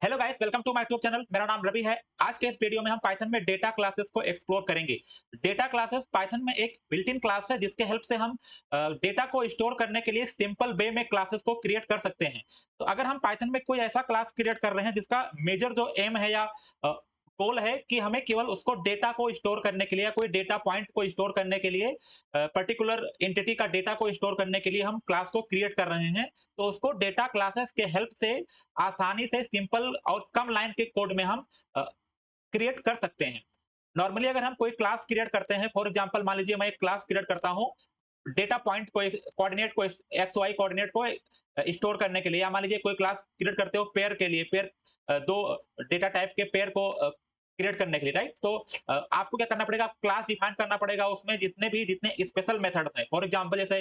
Hello guys, welcome to my YouTube channel. मेरा नाम रवि है। आज के इस वीडियो में हम पाइथन में डेटा क्लासेस को एक्सप्लोर करेंगे। डेटा क्लासेस पाइथन में एक बिल्ट इन क्लास है जिसके हेल्प से हम डेटा को स्टोर करने के लिए सिंपल वे में क्लासेस को क्रिएट कर सकते हैं। तो अगर हम पाइथन में कोई ऐसा क्लास क्रिएट कर रहे हैं जिसका मेजर जो एम है या गोल है कि हमें केवल उसको डेटा को स्टोर करने के लिए या कोई डेटा पॉइंट को स्टोर करने के लिए पर्टिकुलर एंटिटी का डेटा को स्टोर करने के लिए हम क्लास को क्रिएट कर रहे हैं, तो उसको डेटा क्लासेस के हेल्प से आसानी से सिंपल और कम लाइन के कोड में हम क्रिएट कर सकते हैं। नॉर्मली अगर हम कोई क्लास क्रिएट करते हैं, फॉर एग्जांपल मान लीजिए मैं एक क्लास क्रिएट करता हूँ डेटा पॉइंट को, कोऑर्डिनेट को, एक्स वाई कोऑर्डिनेट को स्टोर करने के लिए, या मान लीजिए कोई क्लास क्रिएट करते हो पेयर के लिए, पेयर दो डेटा टाइप के पेयर को क्रिएट करने के लिए, राइट? तो आपको क्या करना पड़ेगा, क्लास डिफाइन करना पड़ेगा, उसमें जितने स्पेशल मेथड्स हैं, फॉर एग्जांपल जैसे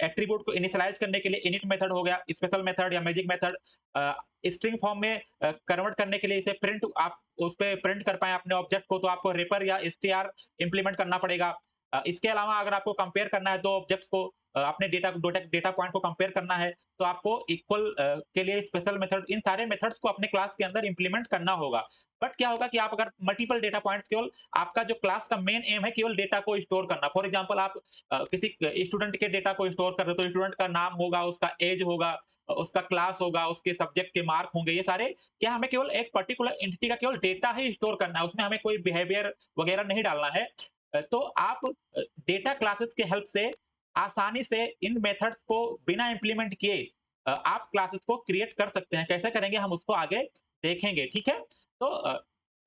एट्रीब्यूट को इनिशियलाइज करने के लिए इनिट मेथड हो गया, स्पेशल मेथड या मैजिक मेथड, स्ट्रिंग फॉर्म में कन्वर्ट करने के लिए इसे प्रिंट, आप उस पे प्रिंट कर पाएं अपने ऑब्जेक्ट को, तो आपको रेपर या str इंप्लीमेंट करना पड़ेगा। इसके अलावा अगर आपको कंपेयर करना है दो ऑब्जेक्ट्स को, अपने डेटा पॉइंट को कंपेयर करना है, तो आपको इक्वल के लिए स्पेशल मेथड, इन सारे मेथड्स को अपने क्लास के अंदर इंप्लीमेंट करना होगा। बट क्या होगा कि आप अगर मल्टीपल डेटा पॉइंट्स, केवल आपका जो क्लास का मेन एम है केवल डेटा को स्टोर करना, फॉर एग्जांपल आप किसी स्टूडेंट के डेटा को स्टोर कर रहे हो, तो स्टूडेंट का नाम होगा, उसका एज होगा, उसका क्लास होगा, उसके सब्जेक्ट के मार्क होंगे, ये सारे क्या हमें केवल एक पर्टिकुलर एंटिटी का केवल डेटा ही स्टोर करना है, उसमें हमें कोई बिहेवियर वगैरह नहीं डालना है। तो आप डेटा क्लासेस के हेल्प से आसानी से इन मेथड्स को बिना इंप्लीमेंट किए आप क्लासेस को क्रिएट कर सकते हैं। कैसे करेंगे हम उसको आगे देखेंगे, ठीक है? तो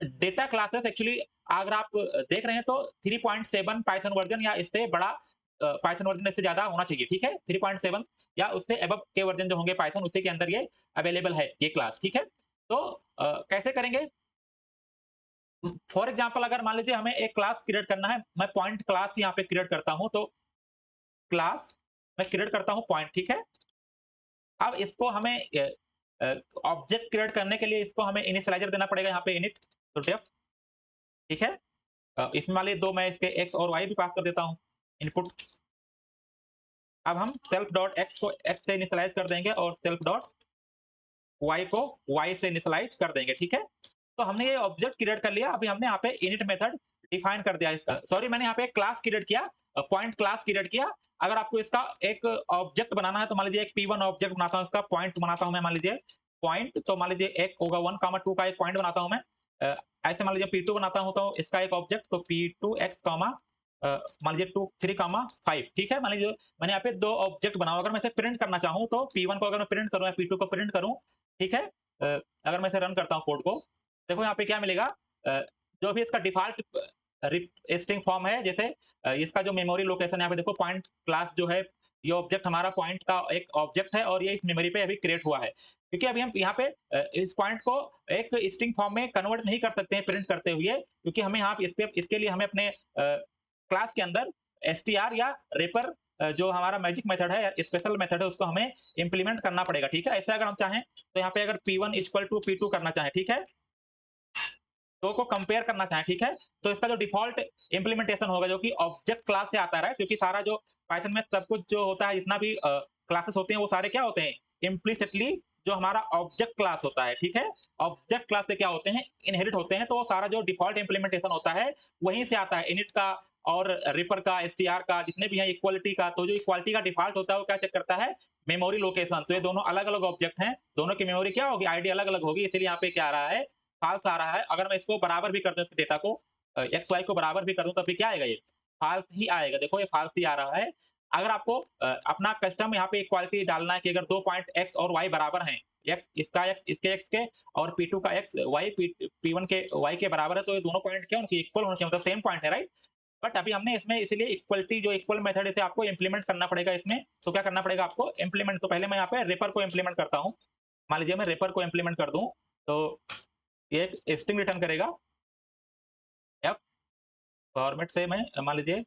डेटा क्लासेस एक्चुअली अगर आप देख रहे हैं तो 3.7 पाइथन वर्जन या इससे बड़ा पाइथन वर्जन इससे ज्यादा होना चाहिए, ठीक है? 3.7 या उससे अबव के वर्जन जो होंगे पाइथन, उसी के अंदर ये अवेलेबल है ये क्लास, ठीक है? तो कैसे करेंगे? फॉर एग्जांपल अगर मान लीजिए हमें एक क्लास क्रिएट करना है, मैं पॉइंट क्लास यहाँ पे क्रिएट करता हूँ, तो क्लास मैं क्रिएट करता हूँ पॉइंट, ठीक है? अब इसको हमें ऑब्जेक्ट क्रिएट करने के लिए इसको हमें इनिशियलाइजर देना पड़ेगा, यहाँ पे इनिट तो डेफ, ठीक है? इसमें मान लीजिए दो मैं इसके एक्स और वाई भी पास कर देता हूँ इनपुट। अब हम सेल्फ डॉट एक्स को एक्स से इनिशियलाइज कर देंगे और सेल्फ डॉट वाई को वाई से इनिशियलाइज कर देंगे, ठीक है? तो हमने ये ऑब्जेक्ट क्रिएट कर लिया। अभी हमने यहाँ पे इनिट मेथड डिफाइन कर दिया इसका, सॉरी मैंने यहाँ पे एक क्लास क्रिएट किया, पॉइंट क्लास क्रिएट किया। अगर आपको इसका एक ऑब्जेक्ट बनाना है तो मान लीजिए एक P1 ऑब्जेक्ट बनाता हूँ, इसका पॉइंट बनाता हूँ मैं, मान लीजिए पॉइंट, तो मान लीजिए एक होगा 1, 2 का एक पॉइंट बनाता हूँ मैं। ऐसे मान लीजिए P2 बनाता हूँ तो इसका एक ऑब्जेक्ट, तो P2 x, मान लीजिए 2 3, 5, ठीक है? मान लीजिए मैंने यहाँ पे दो ऑब्जेक्ट बनाओ। अगर मैं इसे प्रिंट करना चाहूँ तो P1 को अगर मैं प्रिंट करूँ या P2 को प्रिंट करूँ, ठीक है? अगर मैं इसे रन करता हूँ कोड को, देखो यहाँ पे क्या मिलेगा, जो भी इसका डिफॉल्ट स्ट्रिंग फॉर्म है, जैसे इसका जो मेमोरी लोकेशन यहाँ पे देखो, पॉइंट क्लास जो है, ये ऑब्जेक्ट हमारा पॉइंट का एक ऑब्जेक्ट है और ये इस मेमोरी पे अभी क्रिएट हुआ है, क्योंकि अभी हम यहाँ पे इस पॉइंट को एक स्ट्रिंग फॉर्म में कन्वर्ट नहीं कर सकते हैं प्रिंट करते हुए, क्योंकि हमें यहाँ पे इसके लिए हमें अपने क्लास के अंदर str या रेपर, जो हमारा मैजिक मेथड है, स्पेशल मेथड है, उसको हमें इंप्लीमेंट करना पड़ेगा, ठीक है? ऐसे अगर हम चाहें तो यहाँ पे अगर P1 इक्वल टू P2 करना चाहें, ठीक है, दो को कंपेयर करना चाहें, ठीक है, तो इसका जो डिफॉल्ट इंप्लीमेंटेशन होगा जो कि ऑब्जेक्ट क्लास से आता है, राइट? क्योंकि सारा जो पाइथन में सब कुछ जो होता है, जितना भी क्लासेस होते हैं, वो सारे क्या होते हैं, इम्प्लिसिटली जो हमारा ऑब्जेक्ट क्लास होता है, ठीक है? ऑब्जेक्ट क्लास से क्या होते हैं, इनहेरिट होते हैं, तो वो सारा जो डिफॉल्ट इंप्लीमेंटेशन होता है वहीं से आता है, इनिट का और रिपर का, str का, जितने भी हैं, इक्वालिटी का। तो जो इक्वालिटी का डिफॉल्ट होता है वो क्या चेक करता है, मेमोरी लोकेशन। तो ये दोनों अलग अलग ऑब्जेक्ट हैं, दोनों की मेमोरी क्या होगी, आईडी अलग अलग होगी, इसलिए यहाँ पे क्या आ रहा है, फाल्स आ रहा है। अगर मैं इसको बराबर भी कर दूं, इसके डेटा को एक्स वाई को बराबर भी कर दूं, तो अभी क्या आएगा, ये फाल्स ही आएगा। देखो ये फाल्स ही आ रहा है। अगर आपको अपना कस्टम यहाँ पे इक्वालिटी डालना है कि अगर 2 पॉइंट एक्स और वाई बराबर हैं, एक्स इसका एक्स इसके एक्स के, और P2 का एक्स वाई P1 के वाई के बराबर है, तो ये दोनों पॉइंट क्या उनकी इक्वल होना चाहिए, मतलब सेम पॉइंट है, राइट? बट अभी हमने इसमें इसलिए इक्वलिटी जो इक्वल मेथड है, इसे आपको इंप्लीमेंट करना पड़ेगा इसमें। तो क्या करना पड़ेगा आपको इंप्लीमेंट, तो पहले मैं यहाँ पे रेपर को इंप्लीमेंट करता हूँ। मान लीजिए मैं रेपर को इंप्लीमेंट कर दूं, तो ये एक स्ट्रिंग रिटर्न करेगा, एफ फॉर्मेट से मैं मान लीजिए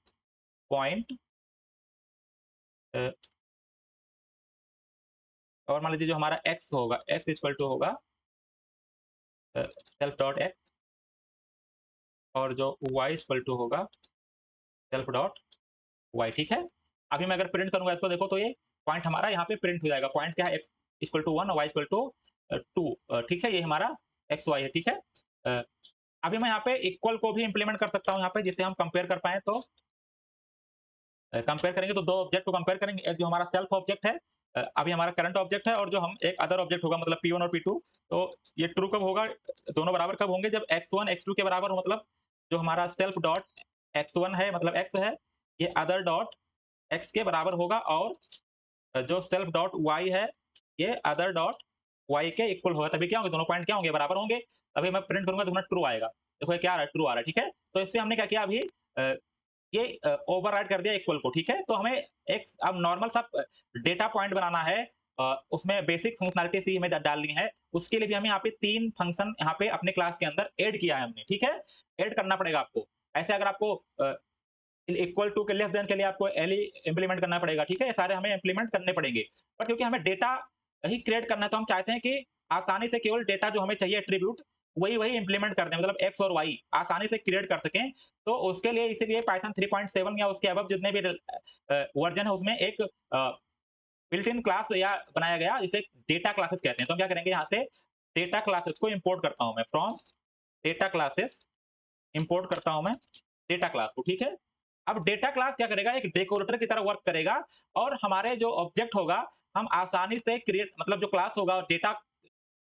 पॉइंट, और मान लीजिए जो हमारा एक्स होगा, एक्स इक्वल टू होगा सेल्फ डॉट एक्स, और जो वाई इक्वल टू होगा सेल्फ डॉट वाई, ठीक है? अभी मैं अगर प्रिंट करूंगा इसको, देखो तो ये पॉइंट हमारा यहाँ पे प्रिंट हो जाएगा। पॉइंट क्या है, एक्स इक्वल टू 1 और वाई इक्वल टू 2 ठीक है, ये हमारा एक्स वाई है, ठीक है। अभी मैं यहाँ पे इक्वल को भी इंप्लीमेंट कर सकता हूँ यहाँ पे, जिससे हम कंपेयर कर पाए। तो कंपेयर करेंगे तो दो ऑब्जेक्ट को कंपेयर करेंगे, एक जो हमारा सेल्फ ऑब्जेक्ट है, अभी हमारा करंट ऑब्जेक्ट है, और जो हम एक अदर ऑब्जेक्ट होगा मतलब P1 और P2। तो ये ट्रू कब होगा, दोनों बराबर कब होंगे, जब x1 x2 के बराबर हो, मतलब जो हमारा सेल्फ डॉट x1 है मतलब x है, ये अदर डॉट x के बराबर होगा, और जो सेल्फ डॉट y है ये अदर डॉट y के इक्वल होगा, तभी क्या होंगे, दोनों पॉइंट क्या होंगे, बराबर होंगे। अभी मैं प्रिंट करूंगा तो ट्रू आएगा। देखो ये क्या आ रहा है, ट्रू आ रहा है, ठीक है। तो इससे हमने क्या किया, अभी ये ओवरराइड कर दिया इक्वल को, ठीक है। तो हमें एक अब नॉर्मल सा डेटा पॉइंट बनाना है, उसमें बेसिक फंक्शनैलिटी सी हमें डालनी है। उसके लिए भी हमें यहाँ पे 3 फंक्शन यहाँ पे अपने क्लास के अंदर ऐड किया है हमने, ठीक है। ऐड करना पड़ेगा आपको। ऐसे अगर आपको इक्वल टू के लेस देन के लिए आपको एल इंप्लीमेंट करना पड़ेगा, ठीक है। ये सारे हमें इंप्लीमेंट करने पड़ेंगे, पर क्योंकि हमें डेटा ही क्रिएट करना है, तो हम चाहते हैं कि आसानी से केवल डेटा जो हमें चाहिए एट्रीब्यूट वही इंप्लीमेंट कर दें, मतलब एक्स और वाई आसानी से क्रिएट कर सकें। तो उसके लिए इसीलिए पाइथन 3.7 या उसके अबव जितने भी वर्जन है उसमें एक बिल्ट इन क्लास या बनाया गया, जिसे डेटा क्लासेस कहते हैं। तो हम क्या करेंगे, यहाँ से डेटा क्लासेस को इंपोर्ट करता हूं मैं, फ्रॉम डेटा क्लासेस इंपोर्ट करता हूं मैं डेटा क्लास को, ठीक है। अब डेटा क्लास क्या करेगा, एक डेकोरेटर की तरह वर्क करेगा, और हमारे जो ऑब्जेक्ट होगा हम आसानी से क्रिएट, मतलब जो क्लास होगा डेटा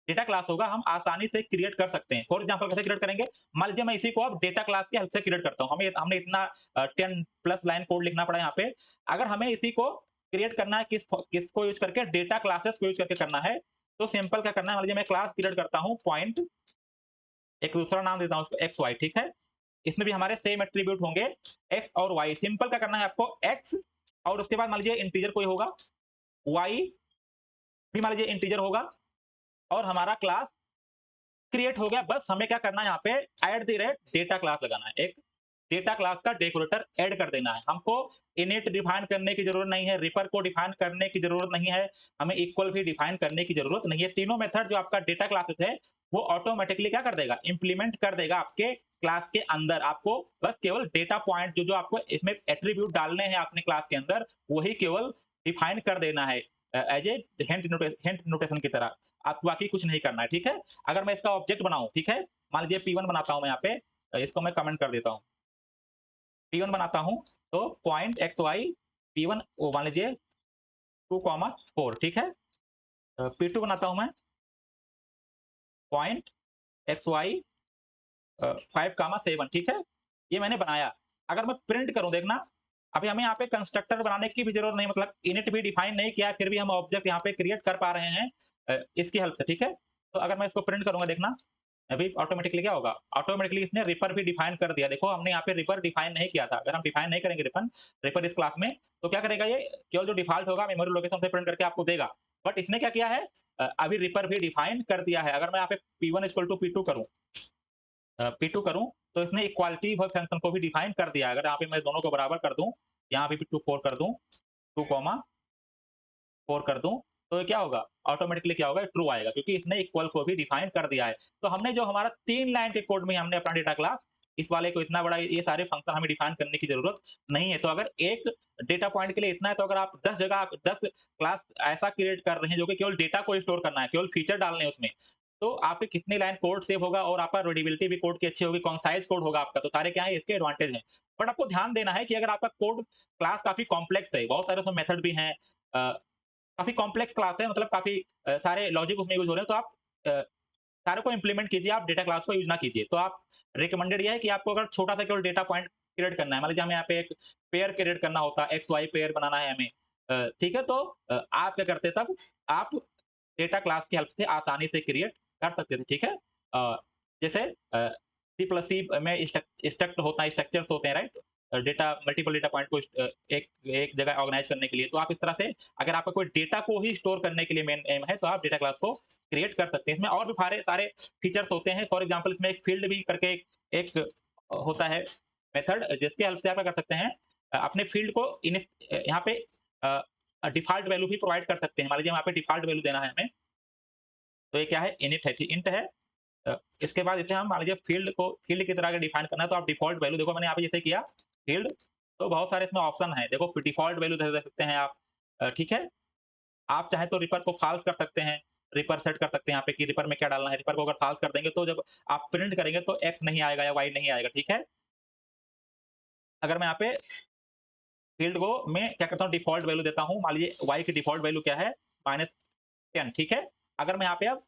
डेटा क्लास होगा हम आसानी से क्रिएट कर सकते हैं। फॉर एग्जांपल कैसे क्रिएट करेंगे, मान लीजिए मैं इसी को अब डेटा क्लास की हेल्प से क्रिएट करता हूं। हमने इतना 10 प्लस लाइन कोड लिखना पड़ा यहाँ पे। अगर हमें इसी को क्रिएट करना है किसको यूज करके, डेटा क्लासेस को यूज करके करना है, तो सिंपल क्या करना है, मान लीजिए मैं क्लास क्रिएट करता हूँ पॉइंट, एक दूसरा नाम देता हूँ उसको एक्स वाई, ठीक है। इसमें भी हमारे सेम एट्रीब्यूट होंगे एक्स और वाई। सिंपल क्या करना है आपको, एक्स और उसके बाद मान लीजिए इंटीजर कोई होगा, वाई भी मान लीजिए इंटीजर होगा, और हमारा क्लास क्रिएट हो गया। बस हमें क्या करना है, यहाँ पे at the rate data class लगाना है, एक डेटा क्लास का डेकोरेटर ऐड कर देना है। हमको इनिट डिफाइन करने की जरूरत नहीं है, रिपर को डिफाइन करने की जरूरत नहीं है, हमें इक्वल भी डिफाइन करने की जरूरत नहीं है। तीनों मेथड जो आपका डेटा क्लासेस है वो ऑटोमेटिकली क्या कर देगा, इंप्लीमेंट कर देगा आपके क्लास के अंदर। आपको बस केवल डेटा पॉइंट जो जो आपको इसमें एट्रीब्यूट डालने हैं अपने क्लास के अंदर, वही केवल डिफाइन कर देना है एज ए हिंट नोटेशन की तरह। आप बाकी कुछ नहीं करना है, ठीक है। अगर मैं इसका ऑब्जेक्ट बनाऊं, ठीक है, मान लीजिए P1 बनाता हूं मैं यहाँ पे, इसको मैं कमेंट कर देता हूं, P1 बनाता हूं, तो पॉइंट एक्स वाई P1 वो मान लीजिए 2,4, ठीक है। P2 बनाता हूं मैं पॉइंट एक्स वाई 5,7, ठीक है। ये मैंने बनाया। अगर मैं प्रिंट करूं, देखना अभी हमें यहाँ पे कंस्ट्रक्टर बनाने की भी जरूरत नहीं, मतलब इनिट भी डिफाइन नहीं किया, फिर भी हम ऑब्जेक्ट यहाँ पे क्रिएट कर पा रहे हैं इसकी हेल्प से, ठीक है। तो अगर मैं इसको प्रिंट करूंगा, देखना अभी ऑटोमेटिकली क्या होगा, ऑटोमेटिकली इसने रिपर भी डिफाइन कर दिया। देखो हमने यहाँ पे रिपर डिफाइन नहीं किया था। अगर हम डिफाइन नहीं करेंगे रिपर इस क्लास में, तो क्या करेगा, ये केवल जो डिफॉल्ट होगा मेमोरी लोकेशन से प्रिंट करके आपको देगा। बट इसने क्या किया है, अभी रिपर भी डिफाइन कर दिया है। अगर मैं यहाँ पे P1 इक्वल टू P2 करूँ, P2 करूं, तो इसने इक्वालिटी फंक्शन को भी डिफाइन कर दिया। अगर यहाँ पे मैं दोनों को बराबर कर दूं, यहाँ पे P2 4 कर दूं, 2,4 कर दूं, तो ये क्या होगा, ऑटोमेटिकली क्या होगा, ट्रू आएगा, क्योंकि इसने इक्वल को भी डिफाइन कर दिया है। तो हमने जो हमारा 3 लाइन के कोड में हमने अपना डेटा क्लास, इस वाले को इतना बड़ा, ये सारे फंक्शन हमें डिफाइन करने की जरूरत नहीं है। तो अगर एक डेटा पॉइंट के लिए इतना है, तो अगर आप 10 जगह 10 क्लास ऐसा क्रिएट कर रहे हैं जो कि केवल डेटा को स्टोर करना है, केवल फीचर डालने हैं उसमें, तो आपके कितनी लाइन कोड सेव होगा, और आपका रीडेबिलिटी भी कोड की अच्छी होगी, कॉन्साइज कोड होगा आपका। तो सारे क्या है, इसके एडवांटेज हैं। बट आपको ध्यान देना है कि अगर आपका कोड क्लास काफी कॉम्प्लेक्स है, बहुत सारे उसमें मेथड भी हैं, काफी कॉम्प्लेक्स क्लास है, मतलब काफी सारे लॉजिक उसमें यूज हो रहे हैं, तो आप सारे को इंप्लीमेंट कीजिए, आप डेटा क्लास को यूज ना कीजिए। तो आप रिकमेंडेड ये है कि आपको अगर छोटा सा केवल डेटा पॉइंट क्रिएट करना है, मान लीजिए हमें यहाँ पे एक पेयर क्रिएट करना होता है, एक्स वाई पेयर बनाना है हमें, ठीक है। तो आप क्या करते, तब आप डेटा क्लास की हेल्प से आसानी से क्रिएट कर सकते थे, ठीक है। जैसे C++ में स्ट्रक्ट होता है, स्ट्रक्चर्स होते हैं, right, data multiple data point को एक एक जगह ऑर्गेनाइज करने के लिए। तो आप इस तरह से, अगर आपका कोई डेटा को ही स्टोर करने के लिए मेन एम है, तो आप डेटा क्लास को क्रिएट कर सकते हैं। इसमें और भी सारे सारे फीचर्स होते हैं। फॉर एग्जांपल इसमें एक फील्ड भी करके एक होता है मेथड, जिसके हेल्प से आप क्या कर सकते हैं, अपने फील्ड को यहाँ पे डिफॉल्ट वैल्यू भी प्रोवाइड कर सकते हैं। मान लीजिए यहाँ पे डिफॉल्ट वैल्यू देना है हमें, तो ये क्या है, इनिट है, इंट है। इसके बाद इसे हम मान लीजिए फील्ड की तरह के डिफाइन करना है, तो आप डिफॉल्ट वैल्यू, देखो मैंने यहाँ पे जैसे किया फील्ड, तो बहुत सारे इसमें ऑप्शन है। देखो डिफॉल्ट वैल्यू दे सकते हैं आप, ठीक है। आप चाहे तो रिपर को फॉल्स कर सकते हैं, रिपर सेट कर सकते हैं यहाँ पे कि रिपर में क्या डालना है। रिपर को अगर फाल्स कर देंगे तो जब आप प्रिंट करेंगे तो एक्स नहीं आएगा या वाई नहीं आएगा, ठीक है। अगर मैं यहाँ पे फील्ड को मैं क्या करता हूँ, डिफ़ॉल्ट वैल्यू देता हूँ। मान लीजिए y की डिफ़ॉल्ट वैल्यू क्या है, -10, ठीक है। अगर मैं यहाँ पे अब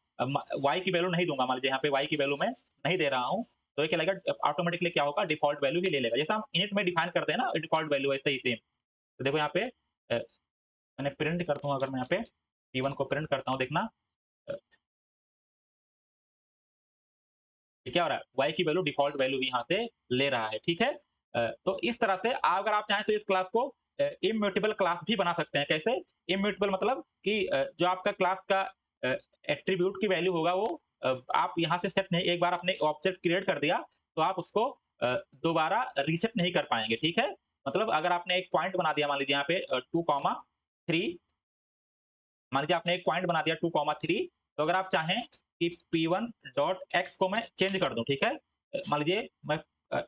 y की वैल्यू नहीं दूँगा, मान लीजिए यहाँ पे y की वैल्यू मैं नहीं दे रहा हूँ, तो ये क्या लगेगा, ऑटोमेटिकली क्या होगा, डिफ़ॉल्ट वैल्यू ही ले लेगा। जैसे हम इनिट में डिफाइन करते हैं ना डिफ़ॉल्ट वैल्यू, वैसे ही सेम। तो देखो यहाँ पे मैंने प्रिंट करता हूँ, अगर मैं यहाँ पे p1 को प्रिंट करता हूँ, देखना ये क्या हो रहा है, y की वैल्यू डिफ़ॉल्ट वैल्यू भी यहाँ से ले रहा है, ठीक है। तो इस तरह से अगर आप चाहें तो इस क्लास को इम्यूटेबल क्लास भी बना सकते हैं। कैसे इम्यूटेबल, मतलब कि जो आपका क्लास का एट्रीब्यूट की वैल्यू होगा वो आप यहाँ से सेट नहीं, एक बार आपने ऑब्जेक्ट क्रिएट कर दिया तो आप उसको दोबारा रीसेट नहीं कर पाएंगे, ठीक है। मतलब अगर आपने एक पॉइंट बना दिया, मान लीजिए यहाँ पे 2,3, मान लीजिए आपने एक पॉइंट बना दिया 2,3, तो अगर आप चाहें कि p1.x को मैं चेंज कर दूं, ठीक है। मान लीजिए मैं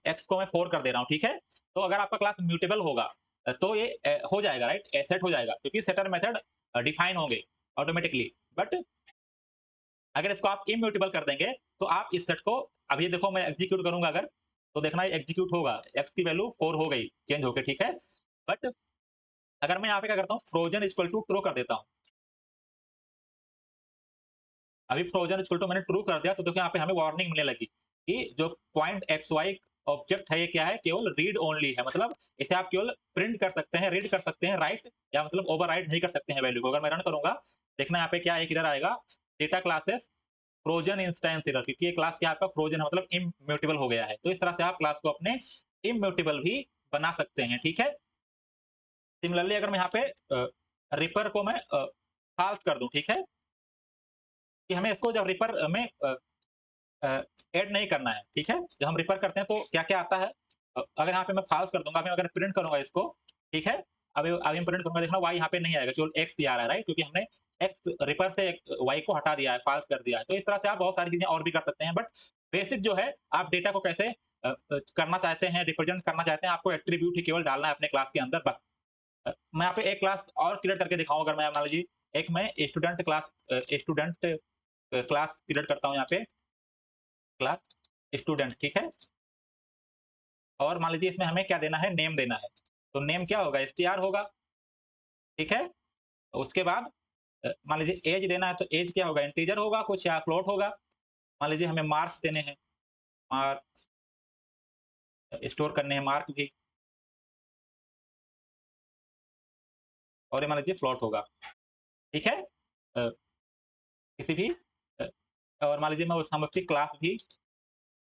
x को मैं 4 कर दे रहा हूं, ठीक है। तो अगर आपका क्लास म्यूटेबल होगा तो ये हो जाएगा, राइट, सेट हो जाएगा, क्योंकि सेटर मेथड डिफाइन होंगे ऑटोमेटिकली। बट अगर इसको आप इम्यूटेबल कर देंगे तो आप इस सेट को, अब ये देखो मैं एग्जीक्यूट करूंगा अगर, तो देखना ये एग्जीक्यूट होगा, x की वैल्यू 4 हो गई चेंज होकर, ठीक है। बट अगर मैं यहाँ पे क्या करता हूँ, फ्रोजन इक्वल टू ट्रू कर देता हूँ, अभी फ्रोजन इक्वल टू मैंने ट्रू कर दिया, तो देखो यहाँ पे हमें वार्निंग मिलने लगी कि जो पॉइंट एक्स वाई ऑब्जेक्ट है ये क्या है, केवल रीड ओनली है। मतलब इसे आप केवल प्रिंट कर सकते हैं, रीड कर सकते हैं, राइट या मतलब ओवरराइट नहीं कर सकते हैं वैल्यू को। अगर मैं रन करूंगा, देखना यहाँ पे क्या एक एरर आएगा, data classes frozen instance error, क्योंकि ये क्लास क्या आपका फ्रोजन है, मतलब इम्यूटेबल हो गया है। तो इस तरह से आप क्लास को अपने इम्यूटेबल भी बना सकते हैं, ठीक है। सिमिलरली अगर मैं यहाँ पे रिपर को मैं फाल्स कर दूं, ठीक है, कि हमें इसको जब रिपर में ऐड नहीं करना है, ठीक है। जब हम रिफर करते हैं तो क्या-क्या आता है, अगर यहाँ पे मैं फाल्स कर दूँगा, मैं अगर प्रिंट करूँगा इसको, ठीक है। अभी मैं प्रिंट करूँगा, देखना y यहाँ पे नहीं आएगा, केवल x ही आ रहा है, राइट, क्योंकि हमने x रिफर से y को हटा दिया है, फाल्स कर दिया है। तो इस तरह से आप बहुत सारी चीज़ें और भी कर सकते हैं, बट बेसिक जो है, आप डेटा को कैसे करना चाहते हैं, रिप्रेजेंट करना चाहते हैं, आपको एट्रीब्यूट ही केवल डालना है अपने क्लास के अंदर, बस। मैं यहाँ पे एक क्लास और क्रिएट करके दिखाऊँ, अगर मैं मान लीजिए एक मैं स्टूडेंट क्लास क्रिएट करता हूँ यहाँ पे, क्लास स्टूडेंट, ठीक है। और मान लीजिए इसमें हमें क्या देना है, नेम देना है। तो नेम क्या होगा, str होगा, ठीक है। उसके बाद मान लीजिए एज देना है, तो एज क्या होगा, इंटीजर होगा कुछ या फ्लोट होगा। मान लीजिए हमें मार्क्स देने हैं, मार्क्स स्टोर करने हैं, मार्क भी, और ये मान लीजिए फ्लोट होगा, ठीक है। किसी भी और मान लीजिए मैं हम उसकी क्लास भी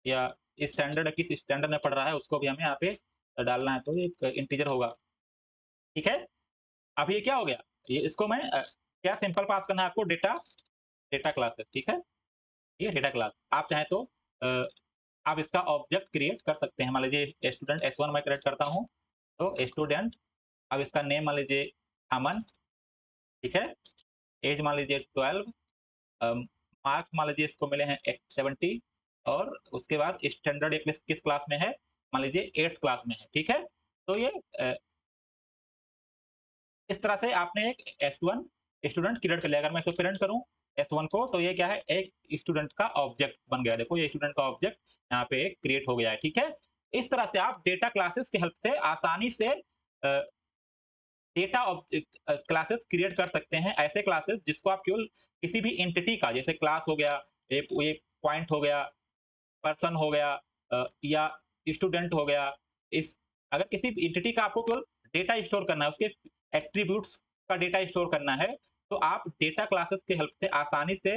या स्टैंडर्ड किस स्टैंडर्ड में पढ़ रहा है उसको भी हमें यहाँ पे डालना है, तो ये इंटीजर होगा, ठीक है। अब ये क्या हो गया, ये इसको मैं क्या सिंपल पास करना है आपको, डेटा डेटा क्लासेस, ठीक है। ये डेटा क्लास आप चाहें तो अ, आप इसका ऑब्जेक्ट क्रिएट कर सकते हैं। मान लीजिए स्टूडेंट s1 मैं क्रिएट करता हूँ, तो स्टूडेंट, अब इसका नेम मान लीजिए अमन, ठीक है। एज मान लीजिए 12, मार्क्स मान लीजिए इसको मिले हैं 70, और उसके बाद स्टैंडर्ड ये किस क्लास में है, मान लीजिए 8th क्लास में है, ठीक है। तो ये इस तरह से आपने एक S1 स्टूडेंट क्रिएट कर लिया। अगर मैं इसको प्रिंट करूं S1 को, तो ये क्या है, एक स्टूडेंट का ऑब्जेक्ट बन गया। देखो ये स्टूडेंट का ऑब्जेक्ट यहाँ पे एक क्रिएट हो गया है, ठीक है। इस तरह से आप डेटा क्लासेस की हेल्प से आसानी से डेटा क्लासेस क्रिएट कर सकते हैं, ऐसे क्लासेस जिसको आप केवल किसी भी एंटिटी का, जैसे क्लास हो गया, ये पॉइंट हो गया, पर्सन हो गया, या स्टूडेंट हो गया। इस अगर किसी एंटिटी का आपको केवल डेटा स्टोर करना है, उसके एट्रीब्यूट्स का डेटा स्टोर करना है, तो आप डेटा क्लासेस की हेल्प से आसानी से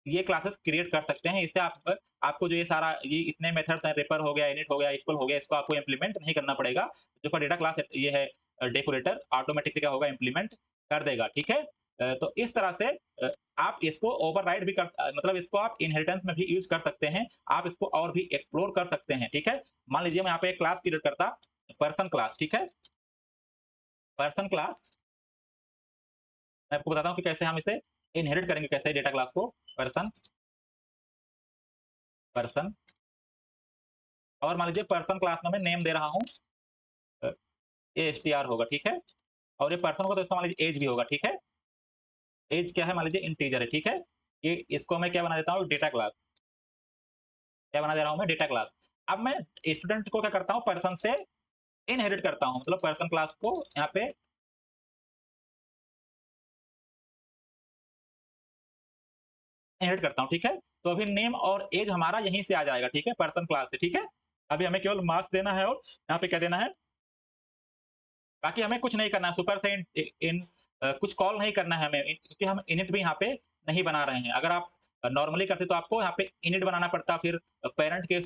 ये क्लासेस क्रिएट कर सकते हैं। इससे आपको जो ये सारा ये इतने मेथड्स हैं, रेपर हो गया, इनिट हो गया, इक्वल हो गया, इसको आपको इम्प्लीमेंट नहीं करना पड़ेगा। जो डेटा क्लास ये है डेकोरेटर, ऑटोमेटिकली क्या होगा, इम्प्लीमेंट कर देगा, ठीक है। तो इस तरह से आप इसको ओवरराइड भी कर, मतलब इसको आप इनहेरिटेंस में भी यूज कर सकते हैं। आप इसको और भी एक्सप्लोर कर सकते हैं, ठीक है। मान लीजिए मैं यहाँ पे एक क्लास क्रिएट करता, पर्सन क्लास, ठीक है। पर्सन क्लास मैं आपको बताता हूँ कि कैसे हम इसे इनहेरिट करेंगे, कैसे डेटा क्लास को, पर्सन पर्सन और मान लीजिए पर्सन क्लास में मैं नेम दे रहा हूँ ASTR होगा, ठीक है। और ये पर्सन होगा तो इसका मान लीजिए एज भी होगा, ठीक है। एज क्या है, मान लीजिए इंटीजर है, ठीक है। ये इसको मैं क्या बना देता हूँ, डेटा क्लास। क्या बना दे रहा हूँ मैं, डेटा क्लास। अब मैं स्टूडेंट को क्या करता हूँ, पर्सन से इनहेरिट करता हूँ, मतलब पर्सन क्लास को यहाँ पे इनहेरिट करता हूँ, ठीक है। तो अभी नेम और एज हमारा यहीं से आ जाएगा, ठीक है, पर्सन क्लास से, ठीक है। अभी हमें केवल मार्क्स देना है और यहाँ पे क्या देना है, बाकी हमें कुछ नहीं करना है, सुपर से कुछ कॉल नहीं करना है हमें, क्योंकि हम इनिट भी यहाँ पे नहीं बना रहे हैं। अगर आप नॉर्मली करते तो आपको यहाँ पे इनिट बनाना पड़ता, फिर पेरेंट के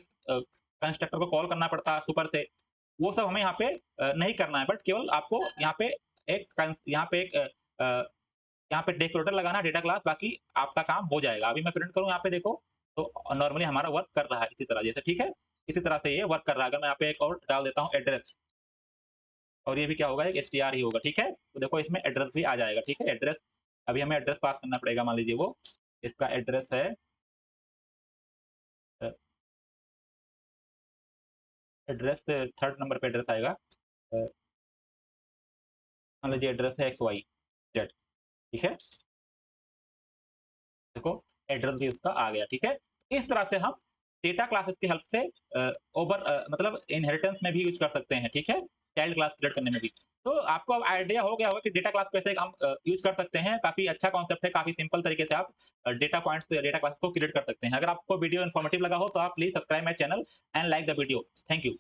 कंस्ट्रक्टर को कॉल करना पड़ता सुपर से। वो सब हमें यहाँ पे नहीं करना है, बट केवल आपको यहाँ पे एक यहाँ पे डेकोरेटर लगाना है, डेटा क्लास, बाकी आपका काम हो जाएगा। अभी मैं प्रिंट करूँ यहाँ पे देखो, तो नॉर्मली हमारा वर्क कर रहा है इसी तरह जैसे, ठीक है। इसी तरह से ये वर्क कर रहा है। अगर मैं यहाँ पे एक और डाल देता हूँ एड्रेस, और ये भी क्या होगा, एक एसटीआर ही होगा, ठीक है। तो देखो इसमें एड्रेस भी आ जाएगा, ठीक है। एड्रेस, अभी हमें एड्रेस पास करना पड़ेगा, मान लीजिए वो इसका एड्रेस है एड्रेस थर्ड नंबर पे एड्रेस आएगा। मान लीजिए एड्रेस है एक्स वाई जेड, ठीक है। देखो एड्रेस भी उसका आ गया, ठीक है। इस तरह से हम डेटा क्लासेस की हेल्प से ओवर मतलब इनहेरिटेंस में भी यूज कर सकते हैं, ठीक है, चाइल्ड क्लास क्रिएट करने में भी। तो आपको अब आइडिया हो गया होगा कि डेटा क्लास कैसे हम यूज कर सकते हैं। काफी अच्छा कॉन्सेप्ट है, काफी सिंपल तरीके से आप डेटा पॉइंट्स डेटा क्लास को क्रिएट कर सकते हैं। अगर आपको वीडियो इन्फॉर्मेटिव लगा हो तो आप please subscribe my channel and like the video. Thank you.